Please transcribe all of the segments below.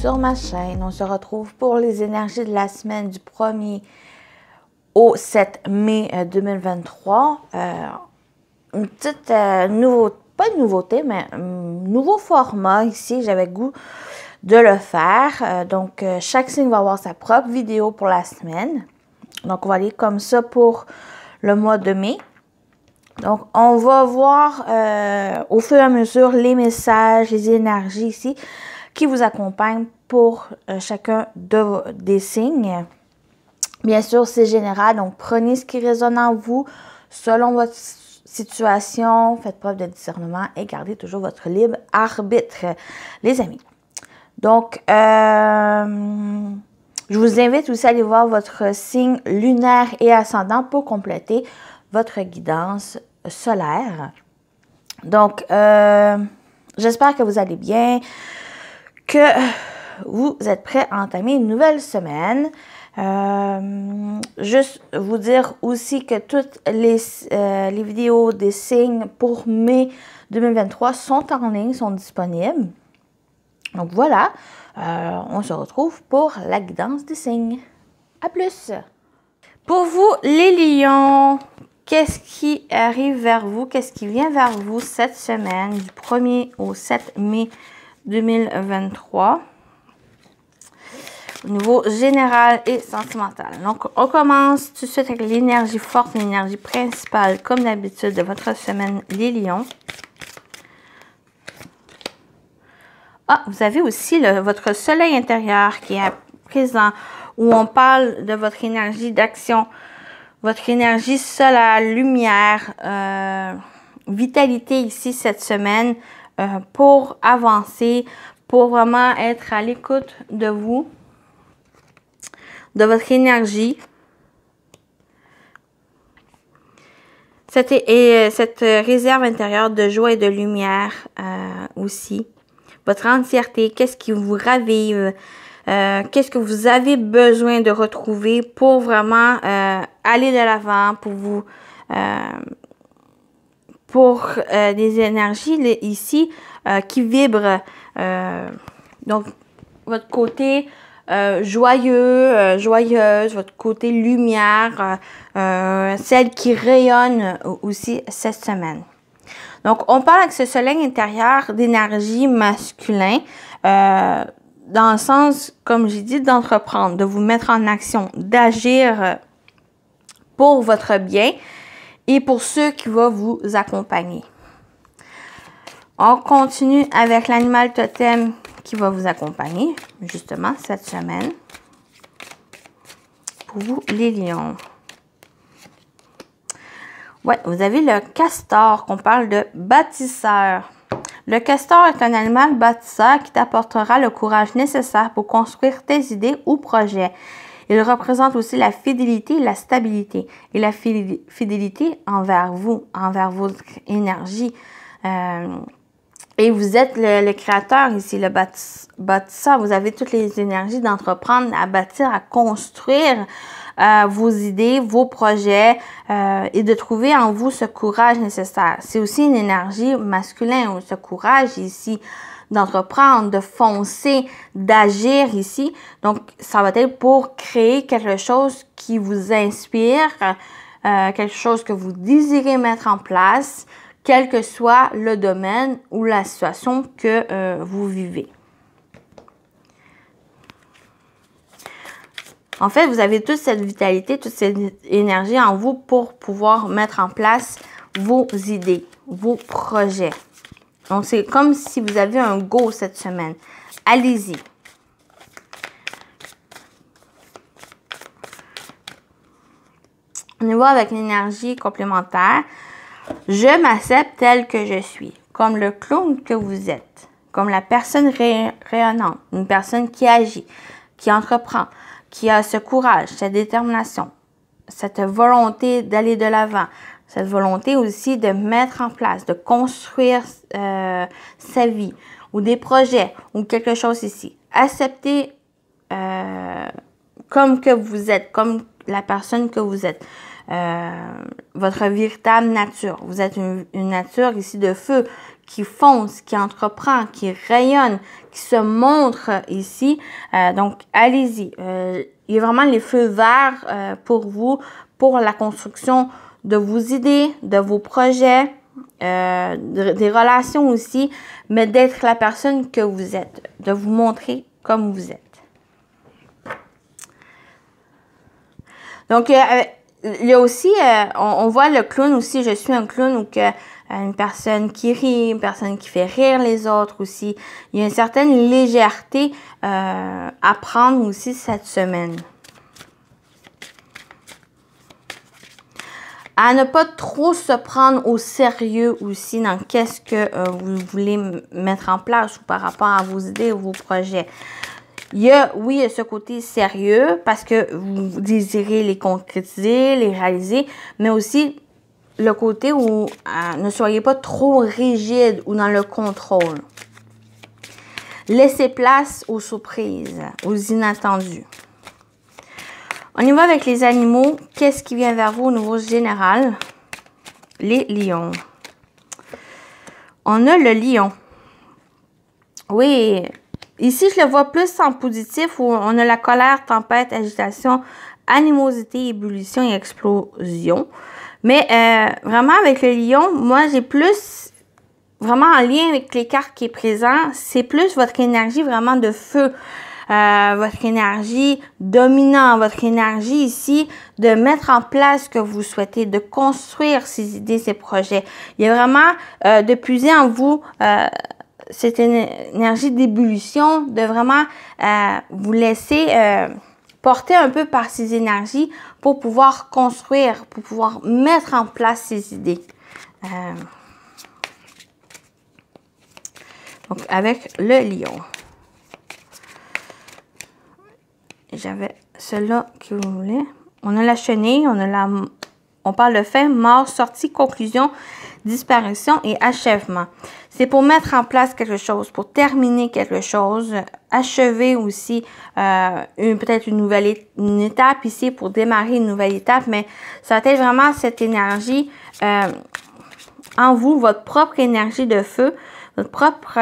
sur ma chaîne. On se retrouve pour les énergies de la semaine du 1er au 7 mai 2023. Une petite nouveauté, pas une nouveauté, mais un nouveau format ici. J'avais le goût de le faire. Donc, chaque signe va avoir sa propre vidéo pour la semaine. Donc, on va aller comme ça pour le mois de mai. Donc, on va voir au fur et à mesure les messages, les énergies ici qui vous accompagnent pour chacun des signes. Bien sûr, c'est général, donc prenez ce qui résonne en vous selon votre situation. Faites preuve de discernement et gardez toujours votre libre arbitre, les amis. Donc, je vous invite aussi à aller voir votre signe lunaire et ascendant pour compléter votre guidance solaire. Donc, j'espère que vous allez bien, que vous êtes prêts à entamer une nouvelle semaine. Juste vous dire aussi que toutes les vidéos des signes pour mai 2023 sont en ligne, sont disponibles. Donc voilà, on se retrouve pour la guidance des signes. À plus! Pour vous, les lions, qu'est-ce qui arrive vers vous? Qu'est-ce qui vient vers vous cette semaine du 1er au 7 mai 2023? Au niveau général et sentimental. Donc, on commence tout de suite avec l'énergie forte, l'énergie principale, comme d'habitude, de votre semaine, les lions. Ah, vous avez aussi votre soleil intérieur qui est présent, où on parle de votre énergie d'action, votre énergie solaire, lumière, vitalité ici cette semaine pour avancer, pour vraiment être à l'écoute de vous, de votre énergie. Cette réserve intérieure de joie et de lumière aussi. Votre entièreté, qu'est-ce qui vous ravive, qu'est-ce que vous avez besoin de retrouver pour vraiment aller de l'avant, pour vous, pour des énergies ici qui vibrent. Donc, votre côté joyeux, joyeuse, votre côté lumière, celle qui rayonne aussi cette semaine. Donc, on parle avec ce soleil intérieur d'énergie masculin, dans le sens, comme j'ai dit, d'entreprendre, de vous mettre en action, d'agir pour votre bien et pour ceux qui vont vous accompagner. On continue avec l'animal totem qui va vous accompagner, justement, cette semaine. Pour vous, les lions. Ouais, vous avez le castor, qu'on parle de bâtisseur. Le castor est un animal bâtisseur qui t'apportera le courage nécessaire pour construire tes idées ou projets. Il représente aussi la fidélité et la stabilité. Et la fidélité envers vous, envers votre énergie. Et vous êtes le créateur ici, le bâtisseur. Vous avez toutes les énergies d'entreprendre, à bâtir, à construire vos idées, vos projets et de trouver en vous ce courage nécessaire. C'est aussi une énergie masculine, ce courage ici d'entreprendre, de foncer, d'agir ici. Donc, ça va être pour créer quelque chose qui vous inspire, quelque chose que vous désirez mettre en place, quel que soit le domaine ou la situation que vous vivez. En fait, vous avez toute cette vitalité, toute cette énergie en vous pour pouvoir mettre en place vos idées, vos projets. Donc, c'est comme si vous aviez un go cette semaine. Allez-y. On y va avec l'énergie complémentaire. Je m'accepte telle que je suis, comme le clown que vous êtes, comme la personne rayonnante, une personne qui agit, qui entreprend, qui a ce courage, cette détermination, cette volonté d'aller de l'avant, cette volonté aussi de mettre en place, de construire sa vie ou des projets ou quelque chose ici. Acceptez comme que vous êtes, comme la personne que vous êtes. Votre véritable nature. Vous êtes une nature ici de feu qui fonce, qui entreprend, qui rayonne, qui se montre ici. Donc, allez-y. Il y a vraiment les feux verts pour vous, pour la construction de vos idées, de vos projets, des relations aussi, mais d'être la personne que vous êtes, de vous montrer comme vous êtes. Donc, il y a aussi, on voit le clown aussi, je suis un clown, ou que une personne qui rit, une personne qui fait rire les autres aussi. Il y a une certaine légèreté à prendre aussi cette semaine. À ne pas trop se prendre au sérieux aussi dans qu'est-ce que vous voulez mettre en place ou par rapport à vos idées ou vos projets. Il y a ce côté sérieux parce que vous désirez les concrétiser, les réaliser, mais aussi le côté où ne soyez pas trop rigide ou dans le contrôle. Laissez place aux surprises, aux inattendus. On y va avec les animaux. Qu'est-ce qui vient vers vous au niveau général? Les lions. On a le lion. Oui, ici, je le vois plus en positif où on a la colère, tempête, agitation, animosité, ébullition et explosion. Mais vraiment, avec le lion, moi, j'ai plus, vraiment en lien avec les cartes qui est présent, c'est plus votre énergie vraiment de feu. Votre énergie dominante, votre énergie ici, de mettre en place ce que vous souhaitez, de construire ces idées, ces projets. Il y a vraiment de puiser en vous cette énergie d'ébullition, de vraiment vous laisser porter un peu par ces énergies pour pouvoir construire, pour pouvoir mettre en place ces idées. Donc, avec le lion. J'avais cela que vous voulez. On a la chenille, on parle de fin, mort, sortie, conclusion, disparition et achèvement. C'est pour mettre en place quelque chose, pour terminer quelque chose, achever aussi peut-être une étape ici pour démarrer une nouvelle étape, mais ça va être vraiment cette énergie en vous, votre propre énergie de feu, votre propre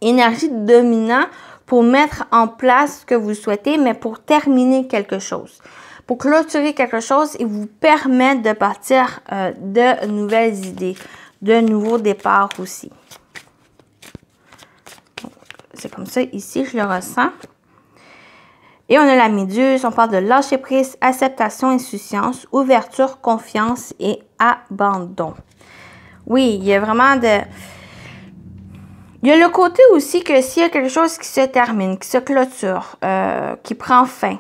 énergie dominante pour mettre en place ce que vous souhaitez, mais pour terminer quelque chose, pour clôturer quelque chose et vous permettre de partir de nouvelles idées, de nouveaux départs aussi. C'est comme ça ici, je le ressens. Et on a la méduse, on parle de lâcher prise, acceptation, insouciance, ouverture, confiance et abandon. Oui, il y a vraiment Il y a le côté aussi que s'il y a quelque chose qui se termine, qui se clôture, qui prend fin,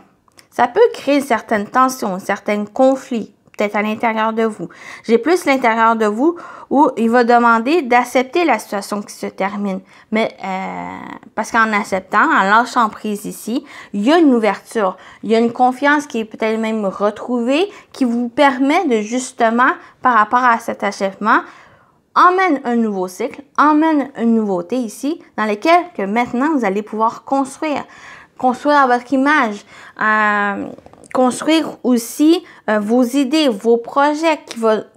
ça peut créer certaines tensions, certains conflits, peut-être à l'intérieur de vous. J'ai plus l'intérieur de vous où il va demander d'accepter la situation qui se termine. Mais parce qu'en acceptant, en lâchant prise ici, il y a une ouverture, il y a une confiance qui est peut-être même retrouvée, qui vous permet de justement, par rapport à cet achèvement, emmène un nouveau cycle, emmène une nouveauté ici, dans laquelle que maintenant vous allez pouvoir construire à votre image, construire aussi vos idées, vos projets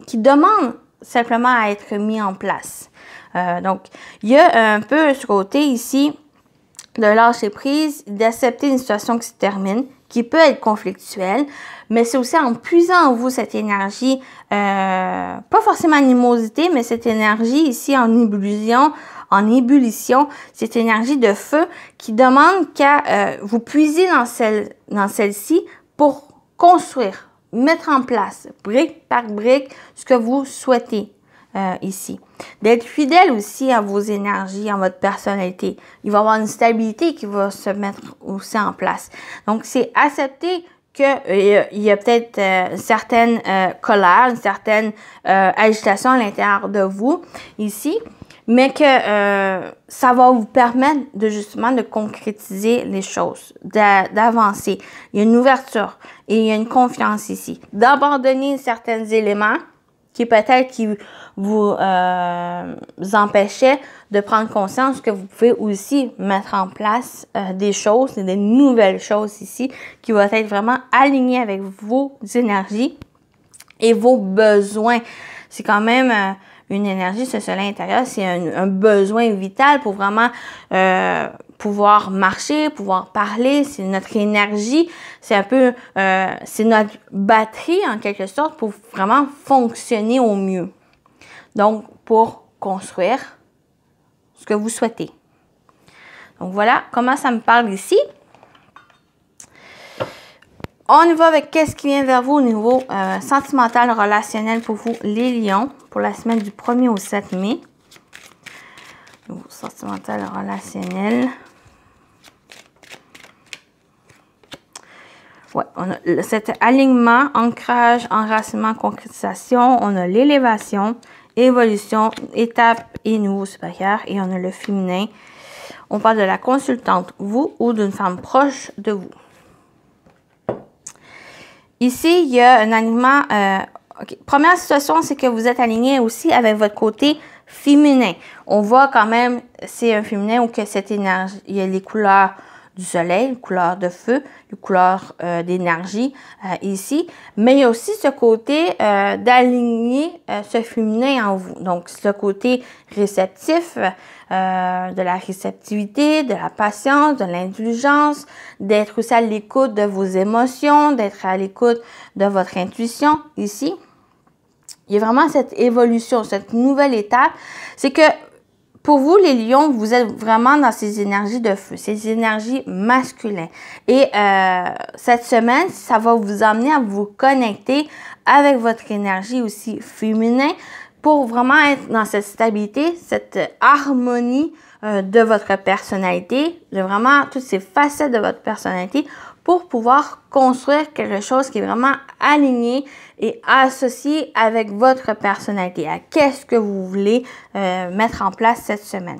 qui demandent simplement à être mis en place. Donc, il y a un peu ce côté ici de lâcher prise, d'accepter une situation qui se termine, qui peut être conflictuelle, mais c'est aussi en puisant en vous cette énergie, pas forcément animosité, mais cette énergie ici en ébullition, cette énergie de feu qui demande qu'à vous puiser dans celle-ci pour construire, mettre en place, brique par brique, ce que vous souhaitez. Ici. D'être fidèle aussi à vos énergies, à votre personnalité. Il va y avoir une stabilité qui va se mettre aussi en place. Donc, c'est accepter qu'il y a peut-être une certaine colère, une certaine agitation à l'intérieur de vous ici, mais que ça va vous permettre de justement de concrétiser les choses, d'avancer. Il y a une ouverture et il y a une confiance ici. D'abandonner certains éléments qui peut-être vous empêchait de prendre conscience que vous pouvez aussi mettre en place des choses, des nouvelles choses ici qui vont être vraiment alignées avec vos énergies et vos besoins. C'est quand même une énergie, ce soleil intérieur, c'est un besoin vital pour vraiment pouvoir marcher, pouvoir parler. C'est notre énergie, c'est un peu, c'est notre batterie en quelque sorte pour vraiment fonctionner au mieux. Donc, pour construire ce que vous souhaitez. Donc, voilà comment ça me parle ici. On y va avec qu'est-ce qui vient vers vous au niveau sentimental, relationnel pour vous, les lions, pour la semaine du 1er au 7 mai. Niveau sentimental, relationnel. Ouais, on a cet alignement, ancrage, enracinement, concrétisation. On a l'élévation, évolution, étape et niveau supérieur. Et on a le féminin. On parle de la consultante, vous, ou d'une femme proche de vous. Ici, il y a un alignement. Okay. Première situation, c'est que vous êtes aligné aussi avec votre côté féminin. On voit quand même, c'est un féminin où que cette énergie, il y a les couleurs du soleil, les couleurs de feu, les couleurs d'énergie ici. Mais il y a aussi ce côté d'aligner ce féminin en vous. Donc, ce côté réceptif, de la réceptivité, de la patience, de l'indulgence, d'être aussi à l'écoute de vos émotions, d'être à l'écoute de votre intuition ici. Il y a vraiment cette évolution, cette nouvelle étape. C'est que pour vous, les lions, vous êtes vraiment dans ces énergies de feu, ces énergies masculines. Et cette semaine, ça va vous amener à vous connecter avec votre énergie aussi féminine pour vraiment être dans cette stabilité, cette harmonie de votre personnalité, de vraiment toutes ces facettes de votre personnalité pour pouvoir construire quelque chose qui est vraiment aligné et associé avec votre personnalité, à qu'est-ce que vous voulez mettre en place cette semaine.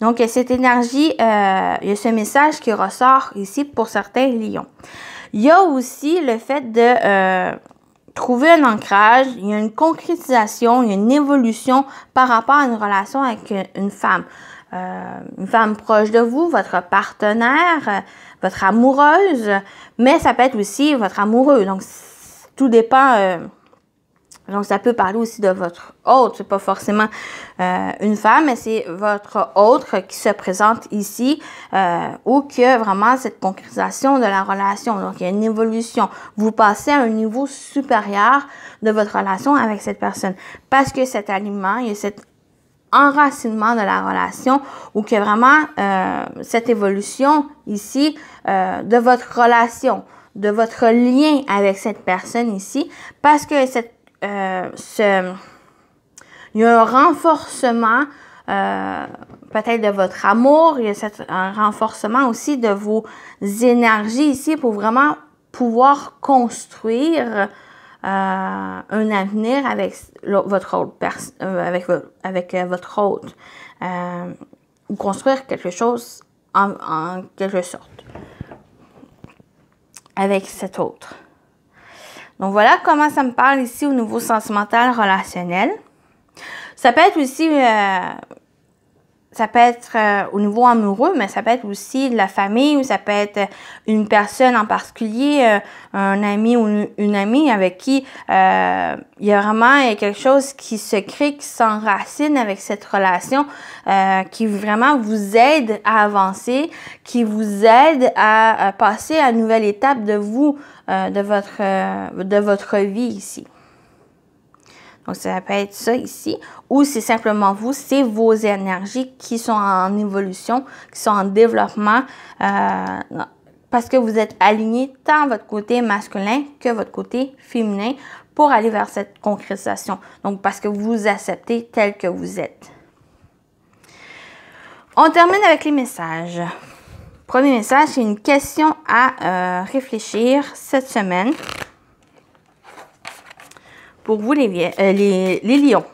Donc, il y a cette énergie, il y a ce message qui ressort ici pour certains lions. Il y a aussi le fait de trouver un ancrage, il y a une concrétisation, il y a une évolution par rapport à une relation avec une femme proche de vous, votre partenaire, votre amoureuse, mais ça peut être aussi votre amoureux. Donc, tout dépend. Donc, ça peut parler aussi de votre autre. C'est pas forcément une femme, mais c'est votre autre qui se présente ici ou qui a vraiment cette concrétisation de la relation. Donc, il y a une évolution. Vous passez à un niveau supérieur de votre relation avec cette personne. Parce que cet alignement, il y a cet enracinement de la relation ou qu'il y a vraiment cette évolution ici de votre relation, de votre lien avec cette personne ici, parce que il y a un renforcement peut-être de votre amour, il y a un renforcement aussi de vos énergies ici pour vraiment pouvoir construire un avenir avec votre autre avec votre autre ou construire quelque chose en quelque sorte avec cet autre. Donc voilà comment ça me parle ici au niveau sentimental relationnel. Ça peut être aussi au niveau amoureux, mais ça peut être aussi de la famille, ou ça peut être une personne en particulier, un ami ou une amie avec qui il y a vraiment quelque chose qui se crée, qui s'enracine avec cette relation, qui vraiment vous aide à avancer, qui vous aide à passer à une nouvelle étape de vous, de votre vie ici. Donc, ça peut être ça ici, ou c'est simplement vous, c'est vos énergies qui sont en évolution, qui sont en développement, parce que vous êtes aligné tant votre côté masculin que votre côté féminin pour aller vers cette concrétisation. Donc, parce que vous vous acceptez tel que vous êtes. On termine avec les messages. Premier message, c'est une question à réfléchir cette semaine. Pour vous, les lions.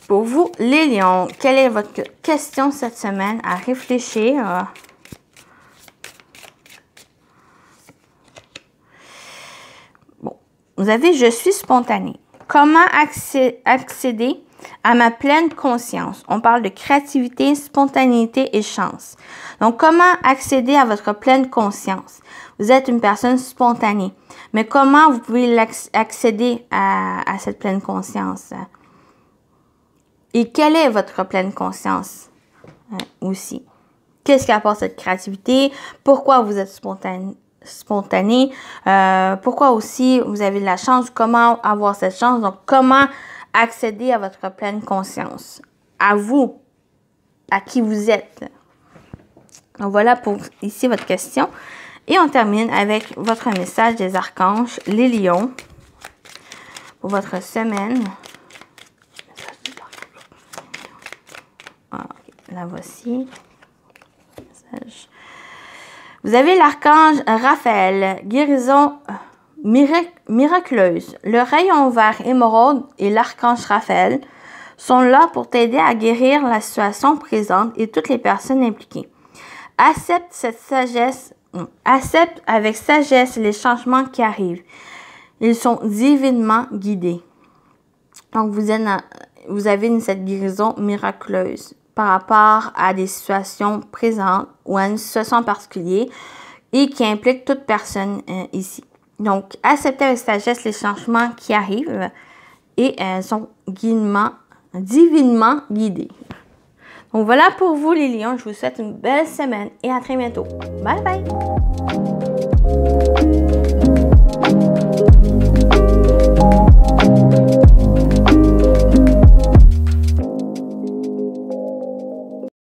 Pour vous, les lions, quelle est votre question cette semaine à réfléchir? Bon, vous avez « Je suis spontané ». Comment accéder à ma pleine conscience. On parle de créativité, spontanéité et chance. Donc, comment accéder à votre pleine conscience? Vous êtes une personne spontanée. Mais comment vous pouvez accéder à cette pleine conscience? Et quelle est votre pleine conscience aussi? Qu'est-ce qui apporte cette créativité? Pourquoi vous êtes spontané? Pourquoi aussi vous avez de la chance? Comment avoir cette chance? Donc, comment accéder à votre pleine conscience? À vous, à qui vous êtes. Donc, voilà pour ici votre question. Et on termine avec votre message des archanges, les lions, pour votre semaine. Ah, okay. La voici. Vous avez l'archange Raphaël, guérison miraculeuse. Le rayon vert émeraude et l'archange Raphaël sont là pour t'aider à guérir la situation présente et toutes les personnes impliquées. Accepte avec sagesse les changements qui arrivent. Ils sont divinement guidés. Donc, vous avez cette guérison miraculeuse par rapport à des situations présentes ou à une situation particulière et qui implique toute personne ici. Donc, acceptez avec sagesse les changements qui arrivent et sont divinement guidés. Donc, voilà pour vous les lions. Je vous souhaite une belle semaine et à très bientôt. Bye bye!